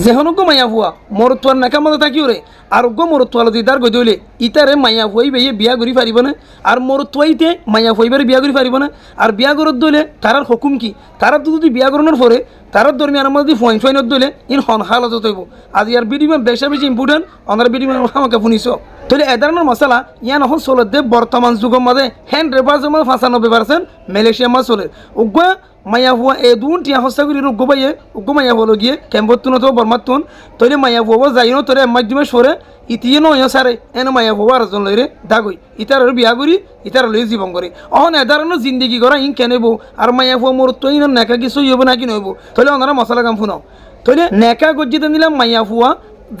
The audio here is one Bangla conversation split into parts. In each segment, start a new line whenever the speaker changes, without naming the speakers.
যেহনগো মাইয়া ভুয়া মরতুয়ার নাকা মতো থাকিও রে আরোগ্য মরতুয়াল দিদার গই দইলে ইতারে মাইয়া ভুয়াই বেয়ে বিয়া করি পারিব না আর মরতুয়াইতে মাইয়া ভুয়াইবারে বিয়া করি পারিব না আর বিয়া করত দইলে তারার হুকুম কি তারা তো যদি বিয়া করানোর পরে তারার দরমিয়ানের মধ্যে ফয়েন ফয়েনত দইলে ইন হন হালত হইব আজ ইয়ার বিডিমান বেশা বেশি ইম্পর্টেন্ট অনার বিডিমান আমাকে শুনিছ তাহলে এ ধরনের মশলা ইয়ান এখন চলত দে বর্তমান যুগের মধ্যে 100% 95% মালয়েশিয়া মাছ চলে উগ্র মাইয়া ভুয়া এ দুন টিয়া হস্তা করি উগ্র বাইয়ে উগ্র মাইয়া ভুয়া গিয়ে ক্যাম্পতুন তো বর্মাতুন তৈলে মাইয়া ভুয়া যাই ন তোরে মাধ্যমে সরে ইতিয়ে নয় সারে এনে মাইয়া ভুয়া আরেকজন লইরে দাগই ইতার বিয়া করি ইতার লই জীবন করি অহন এ ধরনের জিন্দগি করা ইন কেনেব আর মাইয়া ভুয়া মোর তো ইন নেকা কিছু হইব নাকি নইব তাহলে ওনারা মশলা কাম শুনাও তাহলে নেকা গজ্জিতে দিলাম মাইয়া ভুয়া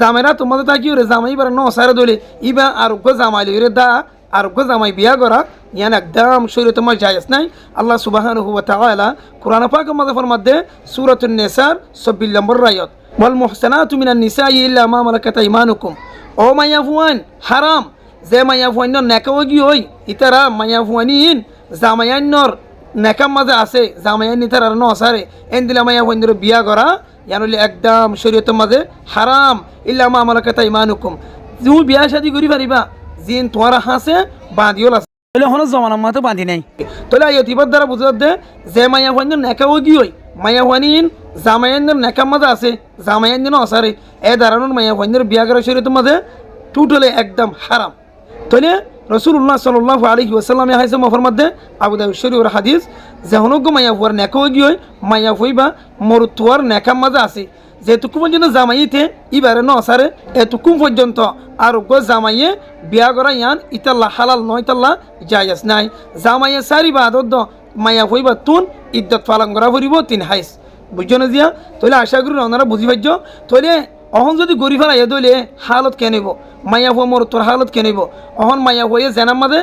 জামেরা তোমাদের তাকিও রে জামাই বার ন সারে দলে ইবা আরোগ্য জামাই লইরে দা আরোগ্য জামাই বিয়া করা ইয়ান একদম শরীয়তে মাঝ জায়েজ নাই আল্লাহ সুবহানাহু ওয়া তাআলা কুরআন পাকের মধ্যে ফরমাতে সূরাতুন নিসা 26 নম্বর আয়াত ওয়াল মুহসানাতু মিনান নিসাই ইল্লা মা মালাকাত আইমানুকুম ও মাইয়া ফুয়ান হারাম যে মাইয়া ফুয়ান নেকাওগি হই ইতারা মাইয়া ফুয়ানিন জামাইয়ানর নেকাম মাঝে আছে জামাইয়ান ইতারা ন সারে এন দিলা মাইয়া ফুয়ানর বিয়া করা ইয়ানলি একদম শরীয়তের মাঝে হারাম ইল্লা মা মালাকাত আইমানুকুম তুমি বিয়া শাদী করি পারিবা জিন তোমার হাসে বাঁধিও আছে তাহলে হন জমানার মাতে বাঁধি নাই তাহলে ইতিবার দ্বারা বুঝতে দে যে মাইয়া ফুয়ানর নেকাওগি হই মাইয়া ফুয়ানিন জামাইয়ানর নেকাম মাঝে আছে জামাইয়ান আসারে এ দাঁড়ানোর মাইয়া ফুয়ানর বিয়া করা শরীয়তের মাঝে টোটালি একদম হারাম তাহলে রাসূলুল্লাহ সাল্লাল্লাহু আলাইহি ওয়াসাল্লাম হাইসে মফর মধ্যে আবু দাউদ শরীফের হাদিস যে হনগো মাইয়া ফুয়ার নেকাওগি হই মাইয়া ফুইবা মরতুয়ার নেকাম মাঝে আছে যেটুকু পর্যন্ত জামাইতে ইবারে ন আসারে এটুকু পর্যন্ত আরোগ্য জামাইয়ে বিয়া করা ইয়ান ইতাল্লা হালাল নয় তাল্লা জায়েজ নাই জামাইয়ে সারি বাদত মাইয়া হইবা তুন ইদ্যত পালন করা ফুরিব 3 হাইস বুঝছো না জিয়া তাহলে আশা করি ওনারা বুঝি পাইছ তাহলে অহন যদি গড়ি ফেলা দইলে হালত কেনিব মাইয়া হওয়া মোর তোর হালত কেনিব অহন মাইয়া হয়ে জেনার মাঝে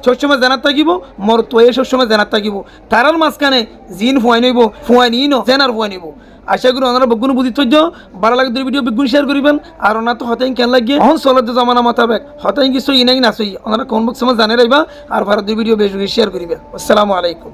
সবসময় জানার থাকিব মোর তোয়ে সবসময় জানার থাকিব তারার মাঝখানে জিন ফুয়াই নইব ফুয়াই নিই ন জেনার ফুয়াই নিব আশা করি ওনারা বগুন বুঝি থৈজ ভালো লাগে ভিডিও বেগুন শেয়ার করবেন আর ওনার তো হতাই কেন লাগে অহন চলত জমানা মোতাবেক হতাই কিছু ইনাই নাচই ওনারা কোন বক্স সময় জানে রাইবা আর ভারতের ভিডিও বেশ শেয়ার করিবে আসসালামু আলাইকুম।